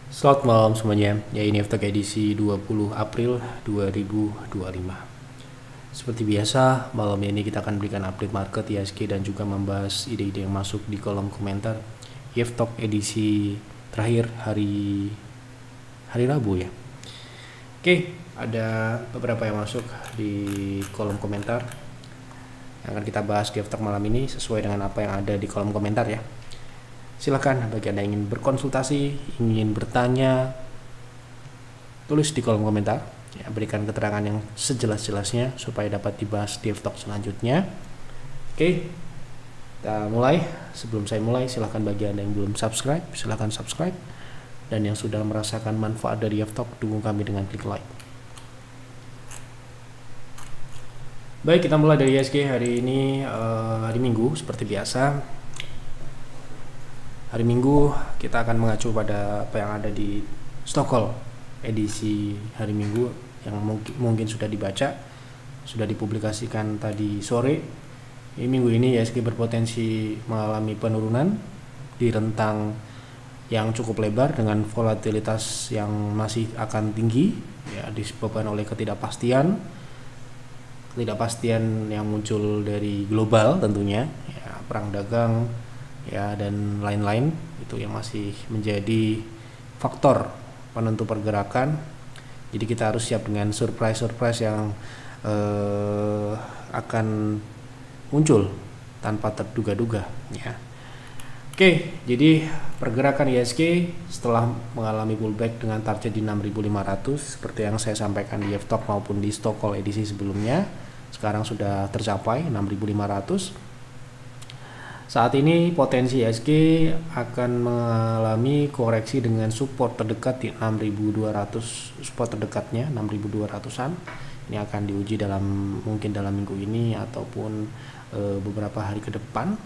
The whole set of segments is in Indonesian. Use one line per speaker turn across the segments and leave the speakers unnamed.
Selamat malam semuanya, ya ini After edisi 20 April 2025. Seperti biasa, malam ini kita akan berikan update market IHSG dan juga membahas ide-ide yang masuk di kolom komentar Talk edisi terakhir hari Rabu ya. Oke, ada beberapa yang masuk di kolom komentar yang akan kita bahas di Talk malam ini sesuai dengan apa yang ada di kolom komentar ya. Silakan bagi Anda yang ingin berkonsultasi, ingin bertanya, tulis di kolom komentar ya, berikan keterangan yang sejelas-jelasnya supaya dapat dibahas di Talk selanjutnya. Oke, kita mulai. Sebelum saya mulai, silakan bagi Anda yang belum subscribe, silakan subscribe, dan yang sudah merasakan manfaat dari Talk, dukung kami dengan klik like. Baik, kita mulai dari IHSG hari ini, hari Minggu seperti biasa. Hari Minggu kita akan mengacu pada apa yang ada di Stockholm edisi hari Minggu yang mungkin sudah dibaca, sudah dipublikasikan tadi sore. Minggu ini IHSG berpotensi mengalami penurunan di rentang yang cukup lebar dengan volatilitas yang masih akan tinggi ya, disebabkan oleh ketidakpastian yang muncul dari global tentunya ya, perang dagang ya dan lain-lain, itu yang masih menjadi faktor penentu pergerakan. Jadi kita harus siap dengan surprise yang akan muncul tanpa terduga-duga ya. Oke, jadi pergerakan IHSG setelah mengalami pullback dengan target di 6.500 seperti yang saya sampaikan di Talk maupun di Stockholm edisi sebelumnya, sekarang sudah tercapai 6.500. Saat ini potensi IHSG akan mengalami koreksi dengan support terdekat di 6.200, support terdekatnya 6.200-an. Ini akan diuji mungkin dalam minggu ini ataupun beberapa hari ke depan.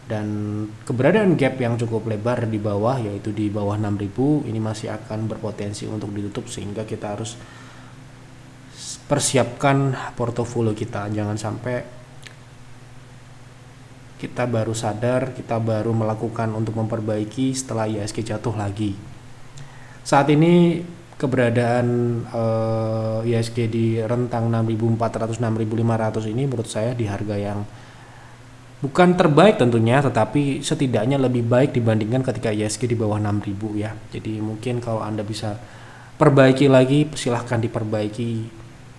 Dan keberadaan gap yang cukup lebar di bawah, yaitu di bawah 6.000, ini masih akan berpotensi untuk ditutup, sehingga kita harus persiapkan portofolio kita. Jangan sampai kita baru sadar, kita baru melakukan untuk memperbaiki setelah IHSG jatuh lagi. Saat ini keberadaan IHSG di rentang 6.400-6.500 ini menurut saya di harga yang bukan terbaik tentunya, tetapi setidaknya lebih baik dibandingkan ketika IHSG di bawah 6.000 ya. Jadi mungkin kalau Anda bisa perbaiki lagi, silahkan diperbaiki.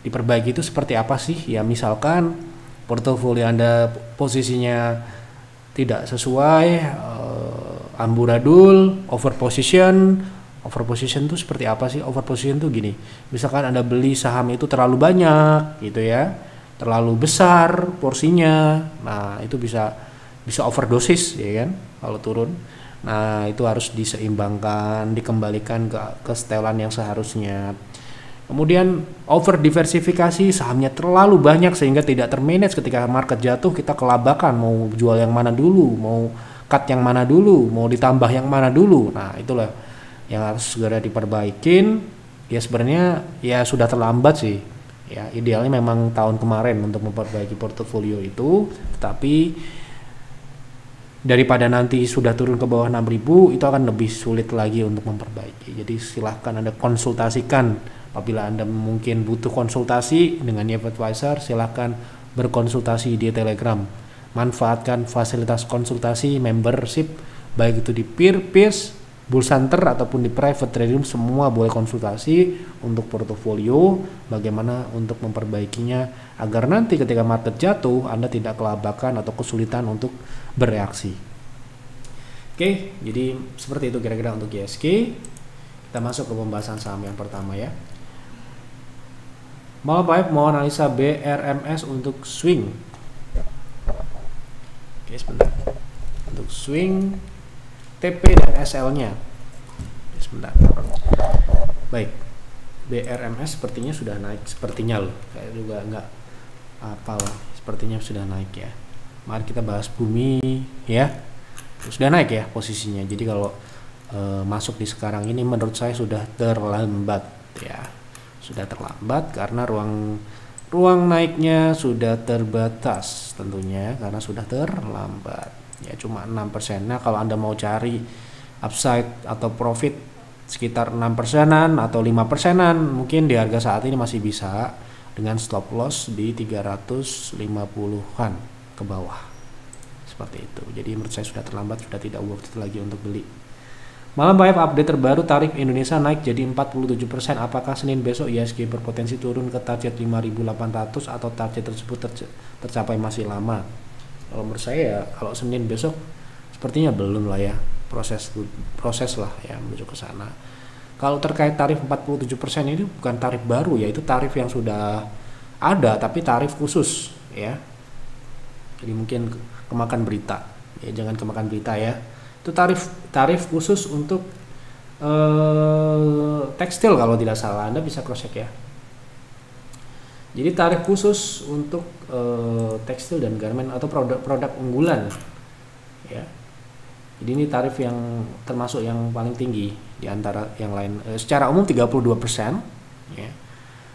Diperbaiki itu seperti apa sih? Ya misalkan portofolio Anda posisinya tidak sesuai, amburadul, overposition itu seperti apa sih? Overposition itu gini, misalkan Anda beli saham itu terlalu banyak gitu ya, terlalu besar porsinya, nah itu bisa overdosis ya kan kalau turun. Nah itu harus diseimbangkan, dikembalikan ke setelan yang seharusnya. Kemudian over diversifikasi, sahamnya terlalu banyak sehingga tidak termanage. Ketika market jatuh kita kelabakan, mau jual yang mana dulu, mau cut yang mana dulu, mau ditambah yang mana dulu. Nah itulah yang harus segera diperbaikin. Ya sebenarnya ya sudah terlambat sih ya, idealnya memang tahun kemarin untuk memperbaiki portofolio itu, tetapi daripada nanti sudah turun ke bawah 6.000 itu akan lebih sulit lagi untuk memperbaiki. Jadi silahkan Anda konsultasikan. Apabila Anda mungkin butuh konsultasi dengan Yep Advisor, silahkan berkonsultasi di Telegram. Manfaatkan fasilitas konsultasi membership, baik itu di Peers, Bullcenter ataupun di Private Trading, semua boleh konsultasi untuk portofolio, bagaimana untuk memperbaikinya agar nanti ketika market jatuh Anda tidak kelabakan atau kesulitan untuk bereaksi. Oke, jadi seperti itu kira-kira untuk IHSG. Kita masuk ke pembahasan saham yang pertama ya. Mau analisa BRMS untuk swing. Oke, sebentar. Untuk swing TP dan SL-nya. Sebentar. Baik. BRMS sepertinya sudah naik, sepertinya loh. Kayak juga nggak apal, sepertinya sudah naik ya. Mari kita bahas bumi ya. Sudah naik ya posisinya. Jadi kalau masuk di sekarang ini menurut saya sudah terlambat ya. Sudah terlambat karena ruang naiknya sudah terbatas tentunya, karena sudah terlambat ya, cuma 6%. Nah kalau Anda mau cari upside atau profit sekitar 6%-an atau 5%-an, mungkin di harga saat ini masih bisa dengan stop loss di 350-an ke bawah. Seperti itu. Jadi menurut saya sudah terlambat, sudah tidak worth it lagi untuk beli. Malam Pak F, update terbaru tarif Indonesia naik jadi 47%. Apakah Senin besok IHSG berpotensi turun ke target 5.800 atau target tersebut tercapai masih lama? Kalau menurut saya ya, kalau Senin besok sepertinya belum lah ya, proses lah ya menuju ke sana. Kalau terkait tarif 47% ini bukan tarif baru ya, itu tarif yang sudah ada tapi tarif khusus ya. Jadi mungkin kemakan berita ya, jangan kemakan berita ya. Itu tarif khusus untuk tekstil kalau tidak salah, Anda bisa cross check ya. Jadi tarif khusus untuk tekstil dan garment atau produk unggulan ya. Jadi ini tarif yang termasuk yang paling tinggi di antara yang lain. Secara umum 32% ya.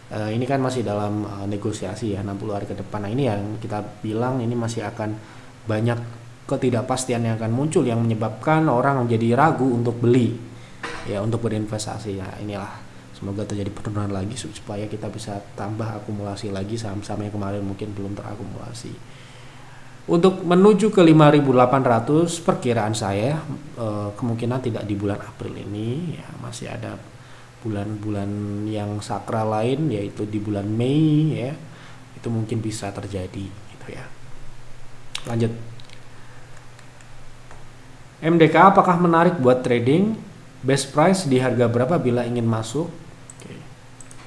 Ini kan masih dalam negosiasi ya, 60 hari ke depan. Nah, ini yang kita bilang ini masih akan banyak ketidakpastian yang akan muncul yang menyebabkan orang menjadi ragu untuk beli ya, untuk berinvestasi ya. Inilah, semoga terjadi penurunan lagi supaya kita bisa tambah akumulasi lagi saham-saham yang kemarin mungkin belum terakumulasi. Untuk menuju ke 5.800 perkiraan saya kemungkinan tidak di bulan April ini ya, masih ada bulan-bulan yang sakral lain yaitu di bulan Mei ya, itu mungkin bisa terjadi gitu ya. Lanjut, MDK apakah menarik buat trading? Best price di harga berapa bila ingin masuk? Oke.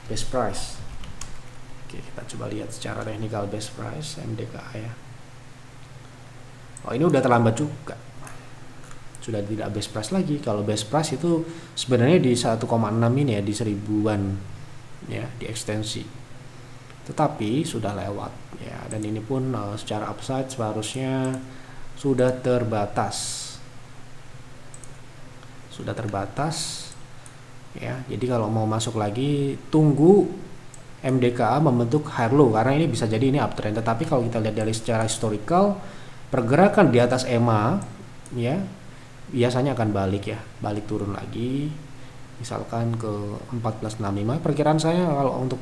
Best price. Oke, kita coba lihat secara teknikal best price MDK ya. Oh, ini udah terlambat juga. Sudah tidak best price lagi. Kalau best price itu sebenarnya di 1,6 ini ya, di 1000-an ya, di ekstensi. Tetapi sudah lewat ya, dan ini pun secara upside seharusnya sudah terbatas. Sudah terbatas ya. Jadi kalau mau masuk lagi tunggu MDKA membentuk higher low, karena ini bisa jadi ini uptrend. Tetapi kalau kita lihat dari secara historical, pergerakan di atas EMA ya biasanya akan balik ya, balik turun lagi misalkan ke 1465. Perkiraan saya kalau untuk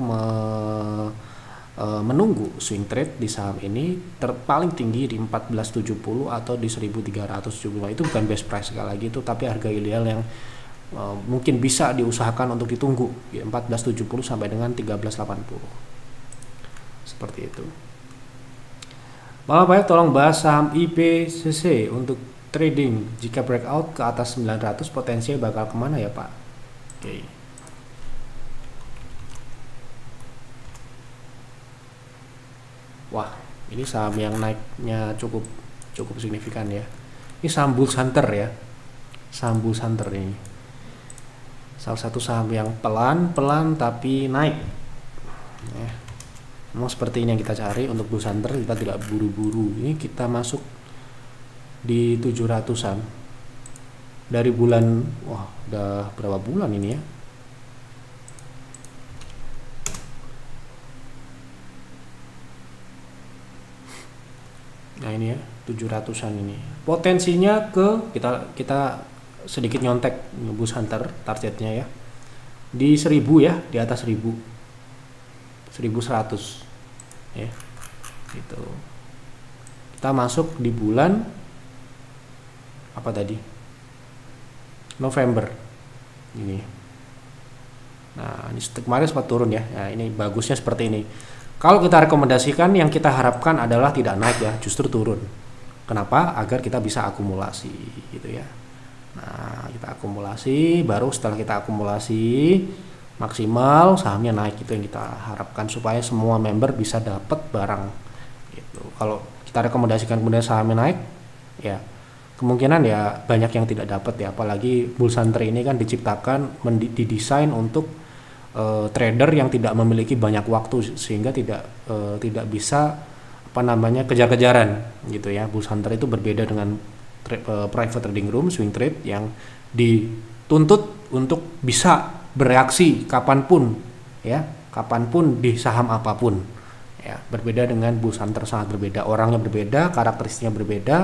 menunggu swing trade di saham ini paling tinggi di 1470 atau di 1375. Itu bukan best price sekali lagi itu, tapi harga ideal yang mungkin bisa diusahakan untuk ditunggu ya, 1470 sampai dengan 1380 seperti itu. Malam baik, tolong bahas saham IPCC untuk trading. Jika breakout ke atas 900 potensinya bakal kemana ya Pak? Oke. Wah, ini saham yang naiknya cukup signifikan ya. Ini saham Bulls Hunter ya. Saham Bulls Hunter ini. Salah satu saham yang pelan-pelan tapi naik. Ya. Memang seperti ini yang kita cari untuk Bulls Hunter, kita tidak buru-buru. Ini kita masuk di 700-an. Dari bulan, wah, udah berapa bulan ini ya? Nah ini ya 700-an ini. Potensinya ke kita sedikit nyontek Bulls Hunter targetnya ya. Di 1000 ya, di atas 1000. 1100 ya. Gitu. Kita masuk di bulan apa tadi? November. Ini. Nah, ini kemarin sempat turun ya. Nah, ini bagusnya seperti ini. Kalau kita rekomendasikan, yang kita harapkan adalah tidak naik ya, justru turun. Kenapa? Agar kita bisa akumulasi gitu ya. Nah, kita akumulasi, baru setelah kita akumulasi maksimal sahamnya naik, itu yang kita harapkan supaya semua member bisa dapat barang gitu. Kalau kita rekomendasikan kemudian sahamnya naik, ya kemungkinan ya banyak yang tidak dapat ya. Apalagi Bulls Hunter ini kan diciptakan, didesain untuk trader yang tidak memiliki banyak waktu sehingga tidak bisa kejar-kejaran gitu ya. Bulls Hunter itu berbeda dengan private trading room, swing trade yang dituntut untuk bisa bereaksi kapanpun ya, kapanpun di saham apapun ya. Berbeda dengan Bulls Hunter, sangat berbeda, orangnya berbeda, karakteristiknya berbeda,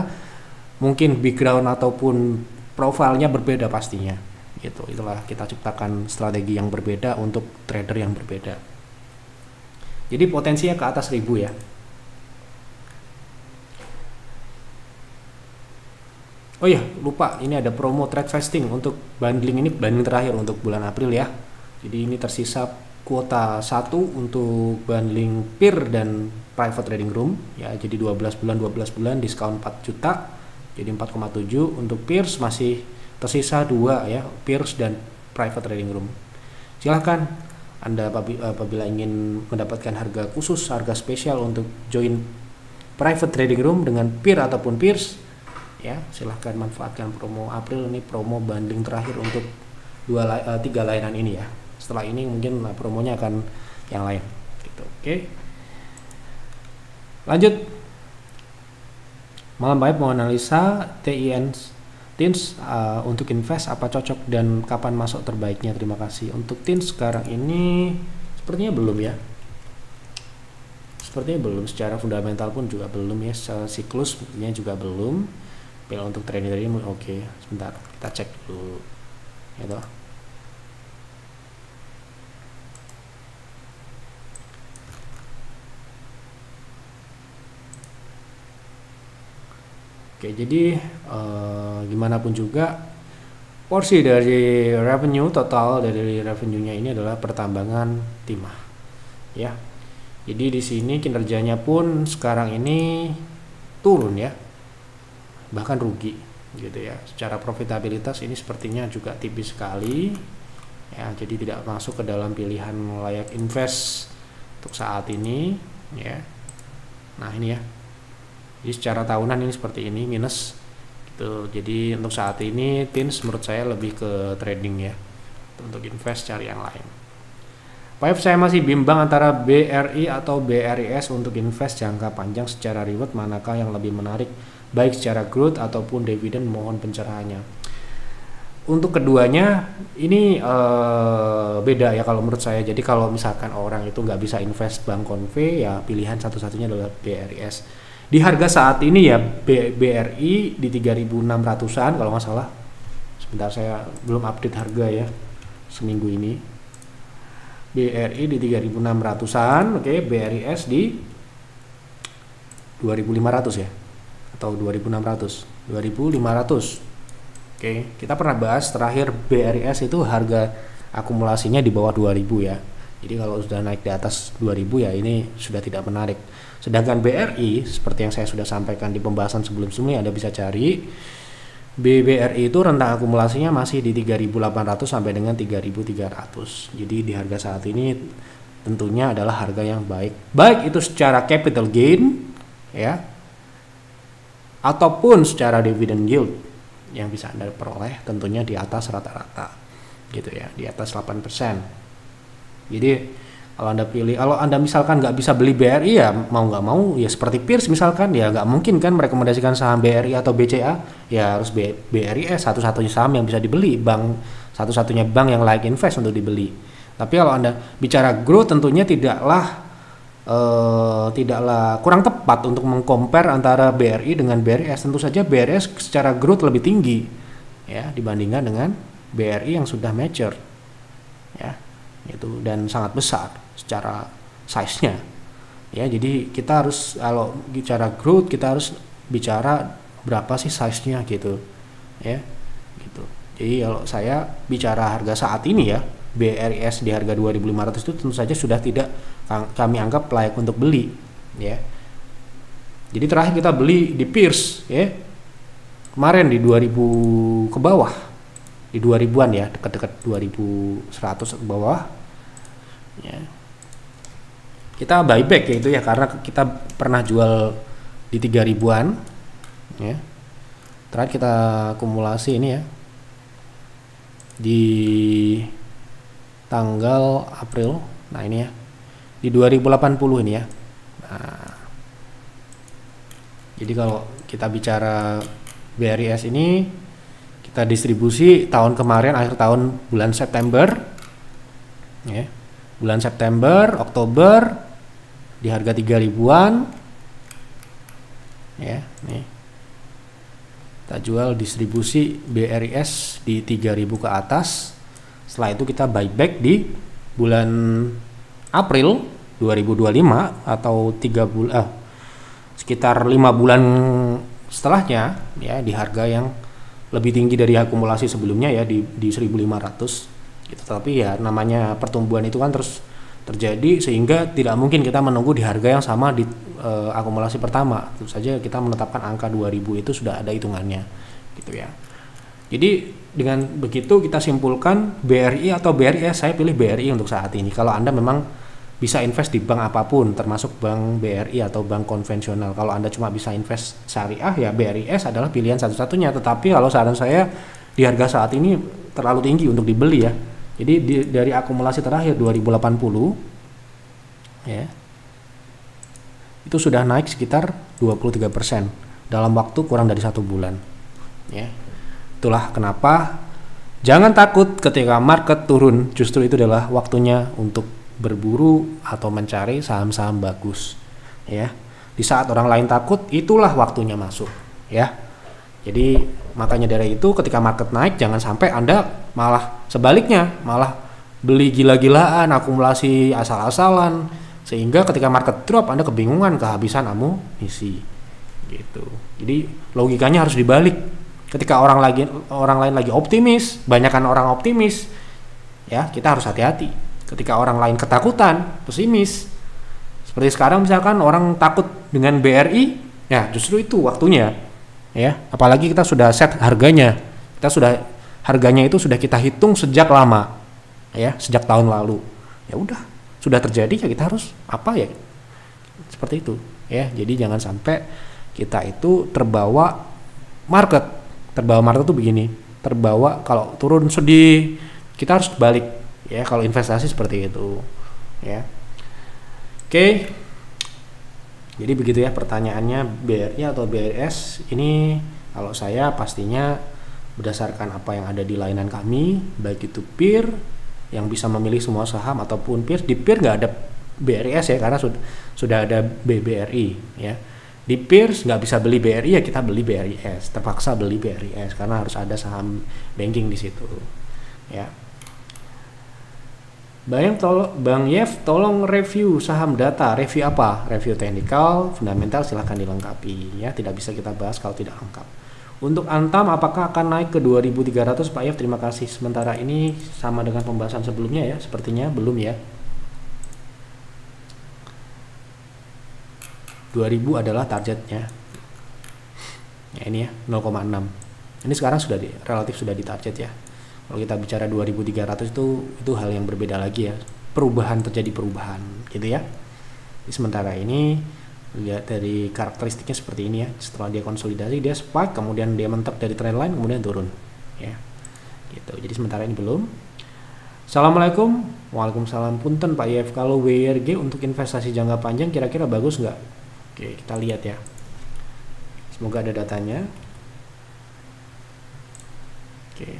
mungkin background ataupun profilnya berbeda pastinya gitu. Itulah kita ciptakan strategi yang berbeda untuk trader yang berbeda. Jadi potensinya ke atas 1000 ya. Oh iya, lupa, ini ada promo trade vesting untuk bundling, ini bundling terakhir untuk bulan April ya. Jadi ini tersisa kuota 1 untuk bundling peer dan private trading room ya. Jadi 12 bulan diskon 4 juta. Jadi 4,7. Untuk peers masih tersisa 2 ya, peers dan private trading room. Silahkan Anda apabila ingin mendapatkan harga khusus, harga spesial untuk join private trading room dengan peer ataupun peers ya, silahkan manfaatkan promo April. Ini promo bundling terakhir untuk 3 layanan ini ya. Setelah ini mungkin promonya akan yang lain gitu. Oke, lanjut. Malam baik, mau analisa TINS untuk invest apa cocok dan kapan masuk terbaiknya. Terima kasih. Untuk TINS sekarang ini sepertinya belum ya, sepertinya belum, secara fundamental pun juga belum ya, secara siklus sepertinya juga belum. Bila untuk trading tadi oke, sebentar kita cek dulu gitu. Oke, jadi gimana pun juga porsi dari revenue, total dari revenue-nya ini adalah pertambangan timah ya. Jadi di sini kinerjanya pun sekarang ini turun ya, bahkan rugi gitu ya. Secara profitabilitas ini sepertinya juga tipis sekali ya, jadi tidak masuk ke dalam pilihan layak invest untuk saat ini ya. Nah ini ya, jadi secara tahunan ini seperti ini minus gitu. Jadi untuk saat ini TINS menurut saya lebih ke trading ya, untuk invest cari yang lain. Pak, saya masih bimbang antara BRI atau BRIS untuk invest jangka panjang. Secara reward manakah yang lebih menarik, baik secara growth ataupun dividen? Mohon pencerahannya. Untuk keduanya ini beda ya kalau menurut saya. Jadi kalau misalkan orang itu nggak bisa invest bank konve, ya pilihan satu-satunya adalah BRIS. Di harga saat ini ya BRI di 3.600-an kalau nggak salah. Sebentar, saya belum update harga ya seminggu ini. BRI di 3.600-an, oke. BRIS di 2.500 ya, atau 2.600, 2.500. Oke, kita pernah bahas terakhir BRIS itu harga akumulasinya di bawah 2.000 ya. Jadi kalau sudah naik di atas 2.000 ya ini sudah tidak menarik. Sedangkan BRI seperti yang saya sudah sampaikan di pembahasan sebelum-sebelumnya, Anda bisa cari BRI itu rentang akumulasinya masih di 3.800 sampai dengan 3.300. Jadi di harga saat ini tentunya adalah harga yang baik. Baik itu secara capital gain ya, ataupun secara dividend yield yang bisa Anda peroleh tentunya di atas rata-rata gitu ya, di atas 8%. Jadi kalau Anda pilih, kalau Anda misalkan nggak bisa beli BRI ya mau nggak mau ya seperti Peers misalkan, ya nggak mungkin kan merekomendasikan saham BRI atau BCA, ya harus BRIS, satu-satunya saham yang bisa dibeli, bank satu-satunya bank yang layak invest untuk dibeli. Tapi kalau Anda bicara growth tentunya tidaklah kurang tepat untuk mengcompare antara BRI dengan BRIS. Tentu saja BRIS secara growth lebih tinggi ya dibandingkan dengan BRI yang sudah mature ya, itu dan sangat besar secara size-nya ya. Jadi kita harus, kalau bicara growth kita harus bicara berapa sih size-nya gitu ya gitu. Jadi kalau saya bicara harga saat ini ya, BRIS di harga 2.500 itu tentu saja sudah tidak kami anggap layak untuk beli ya. Jadi terakhir kita beli di Peers ya kemarin di 2.000 ke bawah, di 2.000-an ya, dekat-dekat 2.100 ke bawah ya. Kita buyback ya itu ya, karena kita pernah jual di 3.000-an ya. Terakhir kita akumulasi ini ya di tanggal April. Nah ini ya di 2080 ini ya. Nah, jadi kalau kita bicara BRIS ini kita distribusi tahun kemarin akhir tahun bulan September ya. Bulan September, Oktober di harga 3.000-an ya, nih. Kita jual distribusi BRIS di 3000 ke atas. Setelah itu kita buyback di bulan April 2025 atau sekitar 5 bulan setelahnya ya, di harga yang lebih tinggi dari akumulasi sebelumnya ya, di 1500 gitu. Tapi ya namanya pertumbuhan itu kan terus terjadi, sehingga tidak mungkin kita menunggu di harga yang sama di akumulasi pertama. Tentu saja kita menetapkan angka 2000 itu sudah ada hitungannya gitu ya. Jadi dengan begitu kita simpulkan BRI atau BRIS, saya pilih BRI untuk saat ini. Kalau Anda memang bisa invest di bank apapun, termasuk bank BRI atau bank konvensional. Kalau Anda cuma bisa invest syariah, ya BRIS adalah pilihan satu-satunya. Tetapi kalau saran saya, di harga saat ini terlalu tinggi untuk dibeli ya. Jadi dari akumulasi terakhir 2080 ya, itu sudah naik sekitar 23% dalam waktu kurang dari 1 bulan ya. Itulah kenapa jangan takut ketika market turun, justru itu adalah waktunya untuk berburu atau mencari saham-saham bagus ya. Di saat orang lain takut, itulah waktunya masuk ya. Jadi makanya dari itu ketika market naik, jangan sampai Anda malah sebaliknya, malah beli gila-gilaan, akumulasi asal-asalan, sehingga ketika market drop Anda kebingungan, kehabisan amunisi gitu. Jadi logikanya harus dibalik. Ketika orang lain lagi optimis, banyakkan orang optimis ya, kita harus hati-hati. Ketika orang lain ketakutan, pesimis, seperti sekarang misalkan orang takut dengan BRI, ya justru itu waktunya ya. Apalagi kita sudah set harganya, harganya itu sudah kita hitung sejak lama ya, sejak tahun lalu. Ya udah, sudah terjadi ya, kita harus apa ya, seperti itu ya. Jadi jangan sampai kita itu terbawa market tuh begini, terbawa kalau turun sedih, kita harus balik ya kalau investasi seperti itu ya. Oke. Jadi begitu ya pertanyaannya, BRI atau BRS. Ini kalau saya pastinya berdasarkan apa yang ada di lainan kami, baik itu peer yang bisa memilih semua saham ataupun peer. Di peer nggak ada BRIS ya, karena sudah ada BRI ya. Di peers nggak bisa beli BRI, ya kita beli BRIS, terpaksa beli BRIS karena harus ada saham banking di situ ya. Bang Yev, tolong review saham data. Review apa? Review teknikal, fundamental, silahkan dilengkapi ya. Tidak bisa kita bahas kalau tidak lengkap. Untuk Antam, apakah akan naik ke 2300 Pak Yev? Terima kasih. Sementara ini sama dengan pembahasan sebelumnya ya, sepertinya belum ya. 2000 adalah targetnya ya, ini ya 0,6. Ini sekarang relatif sudah di target ya. Kalau kita bicara 2300 itu hal yang berbeda lagi ya, terjadi perubahan gitu ya. Jadi sementara ini lihat dari karakteristiknya seperti ini ya, setelah dia konsolidasi dia spike, kemudian dia mentok dari trendline, kemudian turun ya gitu. Jadi sementara ini belum. Assalamualaikum. Waalaikumsalam. Punten Pak Yev, kalau WRG untuk investasi jangka panjang kira-kira bagus nggak? Oke, kita lihat ya. Semoga ada datanya. Oke.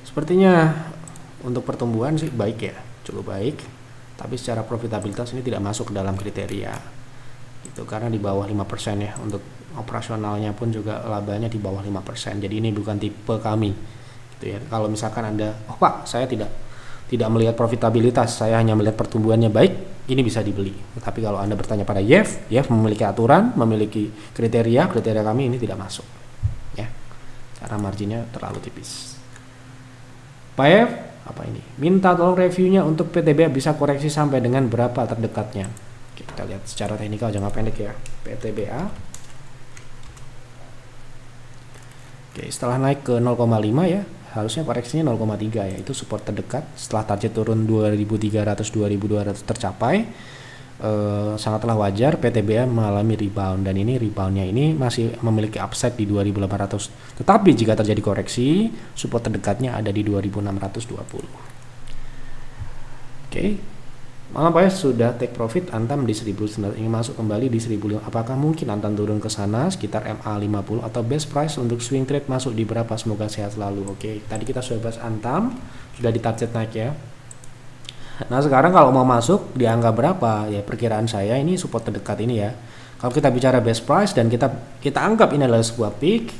Sepertinya untuk pertumbuhan sih baik ya, cukup baik. Tapi secara profitabilitas ini tidak masuk ke dalam kriteria. Itu karena di bawah 5% ya. Untuk operasionalnya pun juga labanya di bawah 5%. Jadi ini bukan tipe kami gitu ya. Kalau misalkan Anda, oh Pak, saya tidak melihat profitabilitas, saya hanya melihat pertumbuhannya baik, ini bisa dibeli. Tapi kalau Anda bertanya pada Yev memiliki aturan, memiliki kriteria kami ini tidak masuk ya, karena marginnya terlalu tipis. Pak Yev, apa ini? Minta tolong reviewnya untuk PTBA bisa koreksi sampai dengan berapa terdekatnya. Oke, kita lihat secara teknikal jangka pendek ya, PTBA. Oke, setelah naik ke 0,5 ya, harusnya koreksinya 0,3 ya, itu support terdekat. Setelah target turun 2300-2200 tercapai, sangatlah wajar PTBA mengalami rebound, dan ini reboundnya ini masih memiliki upside di 2800. Tetapi jika terjadi koreksi, support terdekatnya ada di 2620. Oke. Malam Pak sudah take profit, Antam di 1900, ingin masuk kembali di 1005. Apakah mungkin Antam turun ke sana sekitar MA50 atau best price untuk swing trade masuk di berapa? Semoga sehat selalu. Oke, tadi kita sudah bahas Antam, sudah di target naik ya. Nah sekarang kalau mau masuk di angka berapa? Ya perkiraan saya ini support terdekat ini ya. Kalau kita bicara best price dan kita anggap ini adalah sebuah peak,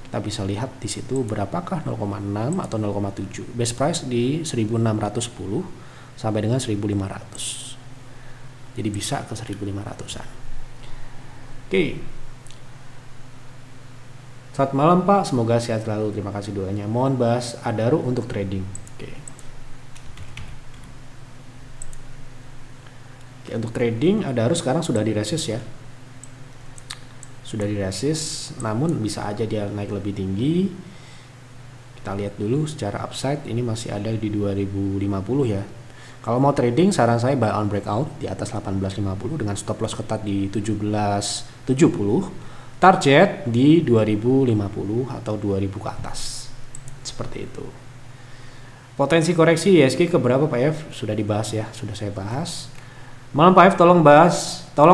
kita bisa lihat di situ berapakah 0,6 atau 0,7. Best price di 1610 sampai dengan 1500. Jadi bisa ke 1500-an. Oke. Selamat malam Pak, semoga sehat selalu. Terima kasih doanya. Mohon bahas Adaro untuk trading. Oke. Oke, untuk trading Adaro sekarang sudah di-resist ya. Sudah di-resist, namun bisa aja dia naik lebih tinggi. Kita lihat dulu secara upside ini masih ada di 2050 ya. Kalau mau trading, saran saya buy on breakout di atas 1850 dengan stop loss ketat di 1770, target di 2050 atau 2000 ke atas. Seperti itu. Potensi koreksi ISG ke berapa Pak F? Sudah dibahas ya, sudah saya bahas. Malam Pak F, tolong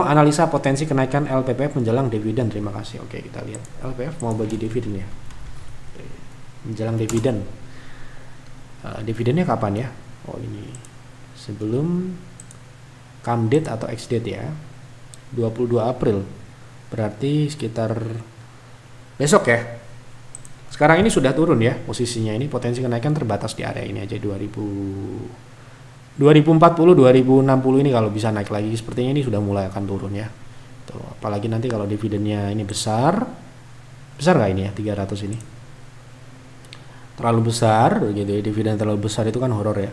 analisa potensi kenaikan LPPF menjelang dividen. Terima kasih. Oke, kita lihat. LPF mau bagi dividen ya. Menjelang dividen. Dividennya kapan ya? Oh ini. Sebelum come date atau ex date ya, 22 April, berarti sekitar besok ya. Sekarang ini sudah turun ya posisinya, ini potensi kenaikan terbatas di area ini aja 2040 2060 ini kalau bisa naik lagi sepertinya ini sudah mulai akan turun ya. Tuh, apalagi nanti kalau dividennya ini besar nggak ini ya 300 ini? Terlalu besar gitu ya, dividen terlalu besar itu kan horor ya.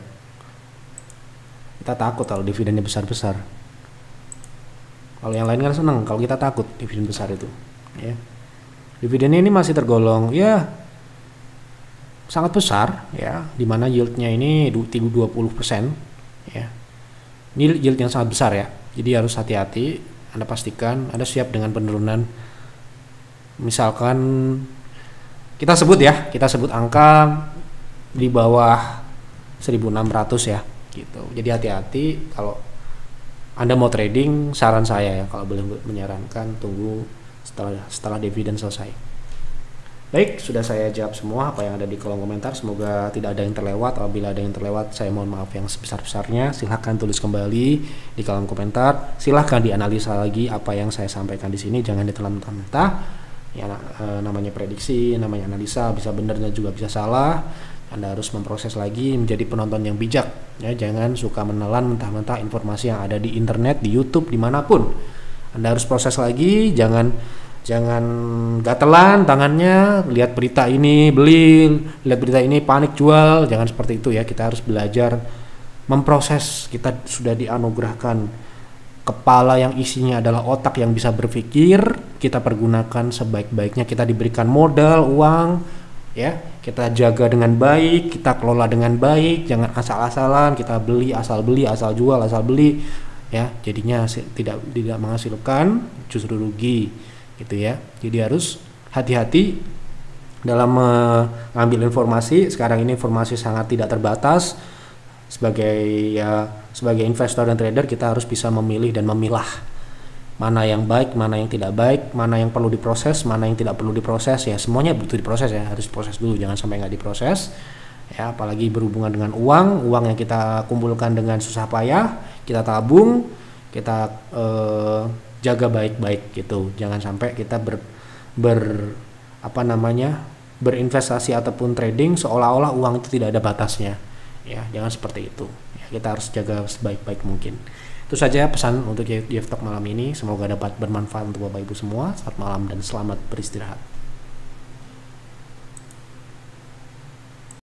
Kita takut kalau dividennya besar-besar. Kalau yang lain kan seneng, kalau kita takut dividen besar itu ya. Dividennya ini masih tergolong ya sangat besar ya, dimana yieldnya ini 20% ya. Ini yield yang sangat besar ya, jadi harus hati-hati. Anda pastikan Anda siap dengan penurunan. Misalkan kita sebut angka di bawah 1600 ya gitu. Jadi hati-hati kalau Anda mau trading, saran saya ya, kalau boleh menyarankan tunggu setelah dividen selesai. Baik, sudah saya jawab semua apa yang ada di kolom komentar. Semoga tidak ada yang terlewat. Apabila ada yang terlewat, saya mohon maaf yang sebesar-besarnya. Silahkan tulis kembali di kolom komentar. Silahkan dianalisa lagi apa yang saya sampaikan di sini. Jangan ditelan mentah-mentah. Ya, namanya prediksi, namanya analisa, bisa benar dan juga bisa salah. Anda harus memproses lagi menjadi penonton yang bijak ya, jangan suka menelan mentah-mentah informasi yang ada di internet, di YouTube, dimanapun. Anda harus proses lagi, jangan gatelan tangannya, lihat berita ini beli, lihat berita ini panik jual, jangan seperti itu ya. Kita harus belajar memproses. Kita sudah dianugerahkan kepala yang isinya adalah otak yang bisa berpikir, kita pergunakan sebaik-baiknya. Kita diberikan modal, uang ya, kita jaga dengan baik, kita kelola dengan baik, jangan asal-asalan kita beli, asal jual, asal beli ya, jadinya tidak menghasilkan, justru rugi gitu ya. Jadi harus hati-hati dalam mengambil informasi. Sekarang ini informasi sangat tidak terbatas. Sebagai investor dan trader, kita harus bisa memilih dan memilah mana yang baik, mana yang tidak baik, mana yang perlu diproses, mana yang tidak perlu diproses ya. Semuanya butuh diproses ya, harus diproses dulu, jangan sampai nggak diproses ya. Apalagi berhubungan dengan uang yang kita kumpulkan dengan susah payah, kita tabung, kita jaga baik-baik gitu. Jangan sampai kita berinvestasi ataupun trading seolah-olah uang itu tidak ada batasnya ya. Jangan seperti itu ya, kita harus jaga sebaik-baik mungkin. Itu saja pesan untuk YF Talk malam ini. Semoga dapat bermanfaat untuk Bapak Ibu semua. Selamat malam dan selamat beristirahat.